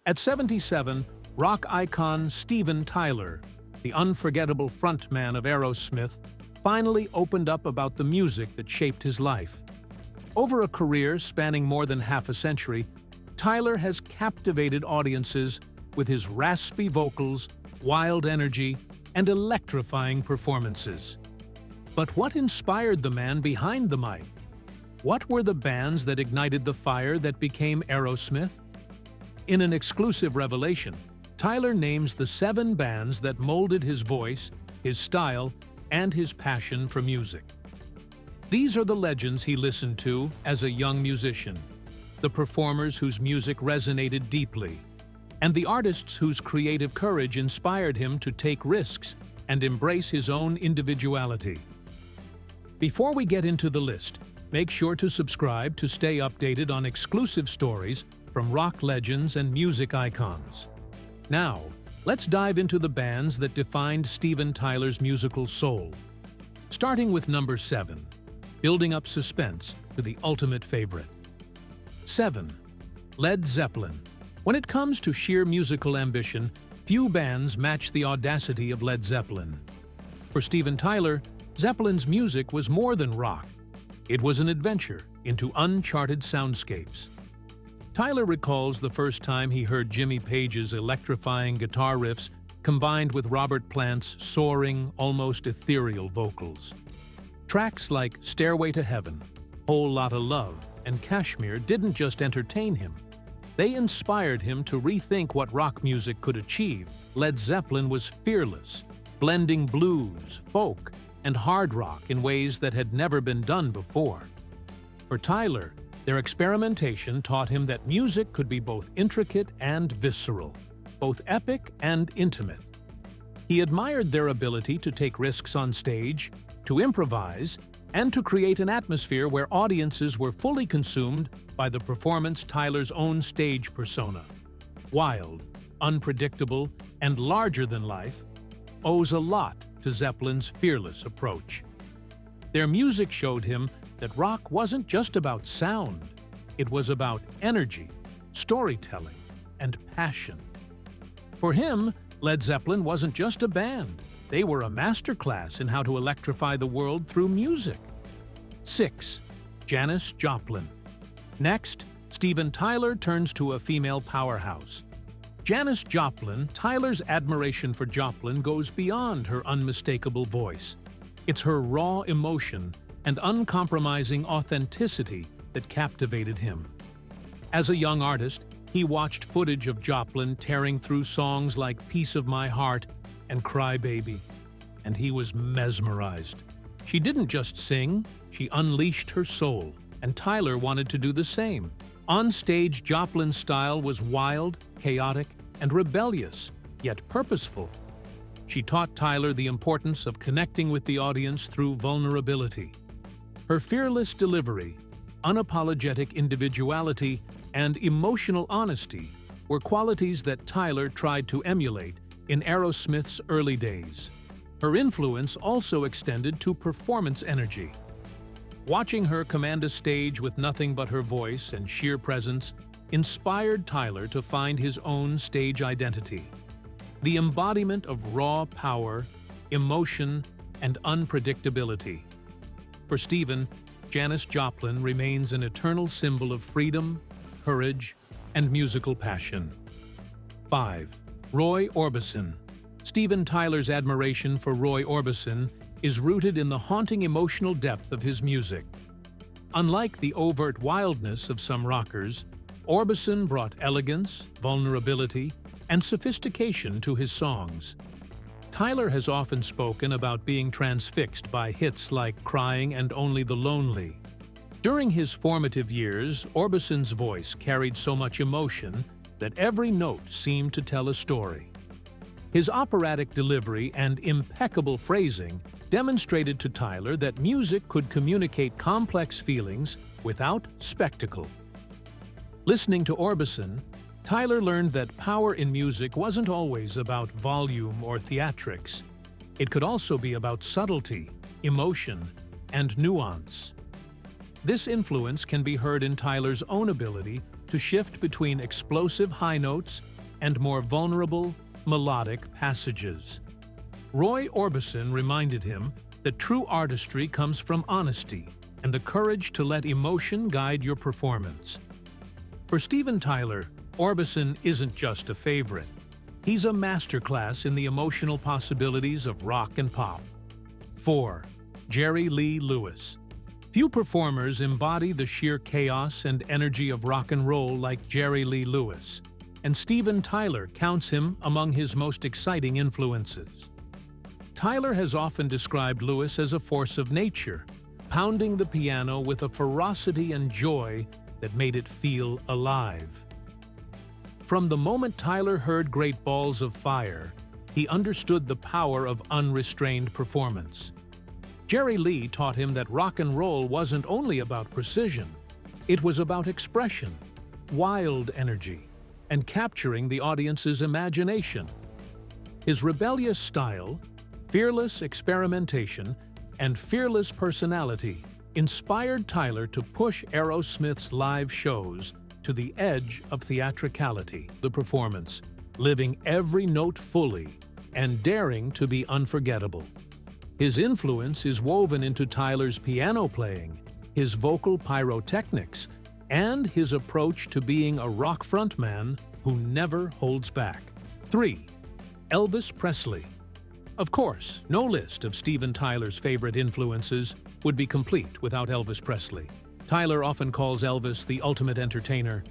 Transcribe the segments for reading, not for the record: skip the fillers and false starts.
At 77, rock icon Steven Tyler, the unforgettable frontman of Aerosmith, finally opened up about the music that shaped his life. Over a career spanning more than half a century, Tyler has captivated audiences with his raspy vocals, wild energy, and electrifying performances. But what inspired the man behind the mic? What were the bands that ignited the fire that became Aerosmith? In an exclusive revelation, Tyler names the 7 bands that molded his voice, his style, and his passion for music. These are the legends he listened to as a young musician, the performers whose music resonated deeply, and the artists whose creative courage inspired him to take risks and embrace his own individuality. Before we get into the list, make sure to subscribe to stay updated on exclusive stories from rock legends and music icons. Now, let's dive into the bands that defined Steven Tyler's musical soul. Starting with number 7, building up suspense to the ultimate favorite. 7. Led Zeppelin. When it comes to sheer musical ambition, few bands match the audacity of Led Zeppelin. For Steven Tyler, Zeppelin's music was more than rock. It was an adventure into uncharted soundscapes. Tyler recalls the first time he heard Jimmy Page's electrifying guitar riffs combined with Robert Plant's soaring, almost ethereal vocals. Tracks like Stairway to Heaven, Whole Lotta Love, and Kashmir didn't just entertain him. They inspired him to rethink what rock music could achieve. Led Zeppelin was fearless, blending blues, folk, and hard rock in ways that had never been done before. For Tyler, their experimentation taught him that music could be both intricate and visceral, both epic and intimate. He admired their ability to take risks on stage, to improvise, and to create an atmosphere where audiences were fully consumed by the performance. Tyler's own stage persona, wild, unpredictable, and larger than life, owes a lot to Zeppelin's fearless approach. Their music showed him that rock wasn't just about sound, it was about energy, storytelling, and passion. For him, Led Zeppelin wasn't just a band, they were a masterclass in how to electrify the world through music. 6. Janis Joplin. Next, Steven Tyler turns to a female powerhouse. Janis Joplin. Tyler's admiration for Joplin goes beyond her unmistakable voice. It's her raw emotion and uncompromising authenticity that captivated him. As a young artist, he watched footage of Joplin tearing through songs like Piece of My Heart and Cry Baby, and he was mesmerized. She didn't just sing, she unleashed her soul, and Tyler wanted to do the same. On stage, Joplin's style was wild, chaotic, and rebellious, yet purposeful. She taught Tyler the importance of connecting with the audience through vulnerability. Her fearless delivery, unapologetic individuality, and emotional honesty were qualities that Tyler tried to emulate in Aerosmith's early days. Her influence also extended to performance energy. Watching her command a stage with nothing but her voice and sheer presence inspired Tyler to find his own stage identity, the embodiment of raw power, emotion, and unpredictability. For Steven, Janis Joplin remains an eternal symbol of freedom, courage, and musical passion. 5. Roy Orbison. Steven Tyler's admiration for Roy Orbison is rooted in the haunting emotional depth of his music. Unlike the overt wildness of some rockers, Orbison brought elegance, vulnerability, and sophistication to his songs. Tyler has often spoken about being transfixed by hits like Crying and Only the Lonely. During his formative years, Orbison's voice carried so much emotion that every note seemed to tell a story. His operatic delivery and impeccable phrasing demonstrated to Tyler that music could communicate complex feelings without spectacle. Listening to Orbison, Tyler learned that power in music wasn't always about volume or theatrics. It could also be about subtlety, emotion, and nuance. This influence can be heard in Tyler's own ability to shift between explosive high notes and more vulnerable, melodic passages. Roy Orbison reminded him that true artistry comes from honesty and the courage to let emotion guide your performance. For Steven Tyler, Orbison isn't just a favorite. He's a masterclass in the emotional possibilities of rock and pop. 4. Jerry Lee Lewis. Few performers embody the sheer chaos and energy of rock and roll like Jerry Lee Lewis, and Steven Tyler counts him among his most exciting influences. Tyler has often described Lewis as a force of nature, pounding the piano with a ferocity and joy that made it feel alive. From the moment Tyler heard Great Balls of Fire, he understood the power of unrestrained performance. Jerry Lee taught him that rock and roll wasn't only about precision, it was about expression, wild energy, and capturing the audience's imagination. His rebellious style, fearless experimentation, and fearless personality inspired Tyler to push Aerosmith's live shows to the edge of theatricality, the performance, living every note fully and daring to be unforgettable. His influence is woven into Tyler's piano playing, his vocal pyrotechnics, and his approach to being a rock frontman who never holds back. 3. Elvis Presley. Of course, no list of Steven Tyler's favorite influences would be complete without Elvis Presley. Tyler often calls Elvis the ultimate entertainer,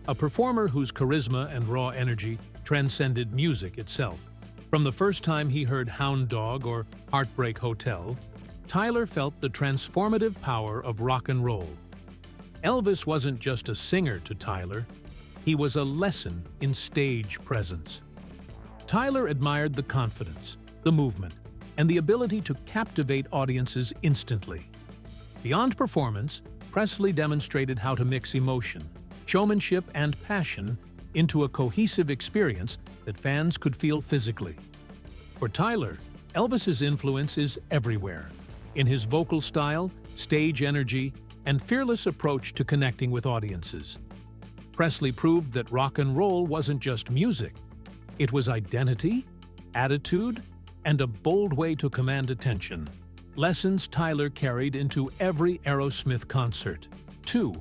a performer whose charisma and raw energy transcended music itself. From the first time he heard Hound Dog or Heartbreak Hotel, Tyler felt the transformative power of rock and roll. Elvis wasn't just a singer to Tyler, he was a lesson in stage presence. Tyler admired the confidence, the movement, and the ability to captivate audiences instantly. Beyond performance, Presley demonstrated how to mix emotion, showmanship, and passion into a cohesive experience that fans could feel physically. For Tyler, Elvis's influence is everywhere, in his vocal style, stage energy, and fearless approach to connecting with audiences. Presley proved that rock and roll wasn't just music. It was identity, attitude, and a bold way to command attention. Lessons Tyler carried into every Aerosmith concert. 2.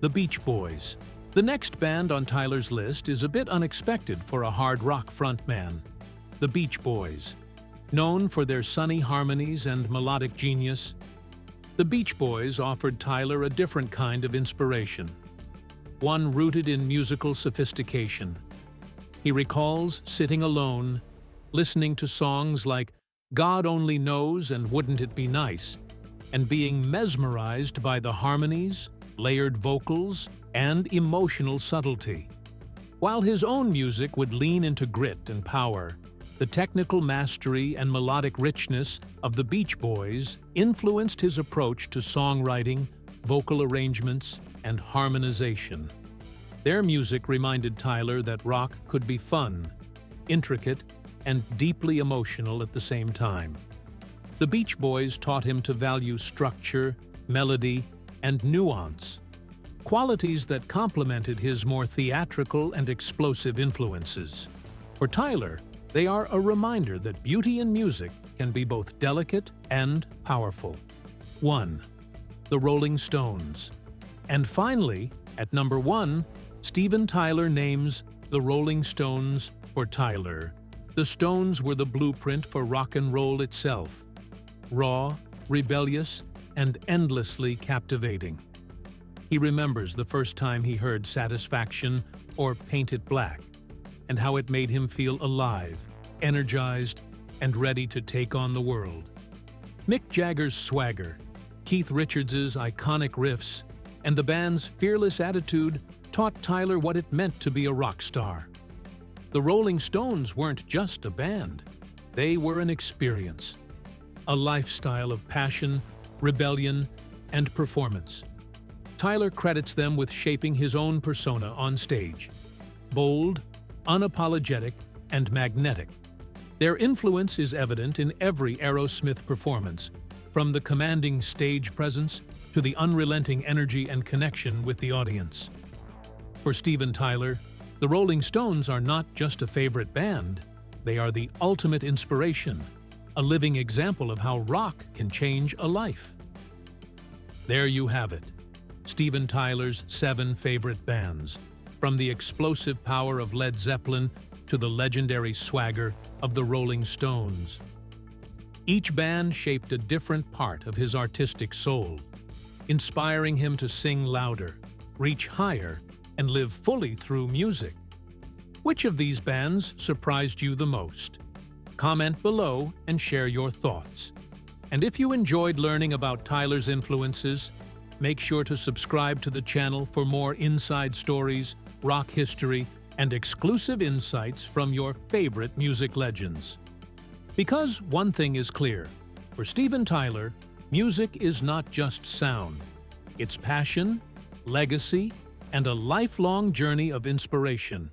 The Beach Boys. The next band on Tyler's list is a bit unexpected for a hard rock frontman. The Beach Boys. Known for their sunny harmonies and melodic genius, the Beach Boys offered Tyler a different kind of inspiration, one rooted in musical sophistication. He recalls sitting alone, listening to songs like God Only Knows and Wouldn't It Be Nice, and being mesmerized by the harmonies, layered vocals, and emotional subtlety. While his own music would lean into grit and power, the technical mastery and melodic richness of the Beach Boys influenced his approach to songwriting, vocal arrangements, and harmonization. Their music reminded Tyler that rock could be fun, intricate, and deeply emotional at the same time. The Beach Boys taught him to value structure, melody, and nuance, qualities that complemented his more theatrical and explosive influences. For Tyler, they are a reminder that beauty in music can be both delicate and powerful. 1. The Rolling Stones. And finally, at number 1, Steven Tyler names the Rolling Stones for Tyler. The Stones were the blueprint for rock and roll itself. Raw, rebellious, and endlessly captivating. He remembers the first time he heard Satisfaction or Paint It Black, and how it made him feel alive, energized, and ready to take on the world. Mick Jagger's swagger, Keith Richards' iconic riffs, and the band's fearless attitude taught Tyler what it meant to be a rock star. The Rolling Stones weren't just a band. They were an experience, a lifestyle of passion, rebellion, and performance. Tyler credits them with shaping his own persona on stage. Bold, unapologetic, and magnetic. Their influence is evident in every Aerosmith performance, from the commanding stage presence to the unrelenting energy and connection with the audience. For Steven Tyler, The Rolling Stones are not just a favorite band, they are the ultimate inspiration, a living example of how rock can change a life. There you have it, Steven Tyler's 7 favorite bands, from the explosive power of Led Zeppelin to the legendary swagger of the Rolling Stones. Each band shaped a different part of his artistic soul, inspiring him to sing louder, reach higher, and live fully through music. Which of these bands surprised you the most? Comment below and share your thoughts. And if you enjoyed learning about Tyler's influences, make sure to subscribe to the channel for more inside stories, rock history, and exclusive insights from your favorite music legends. Because one thing is clear, for Steven Tyler, music is not just sound. It's passion, legacy, and a lifelong journey of inspiration.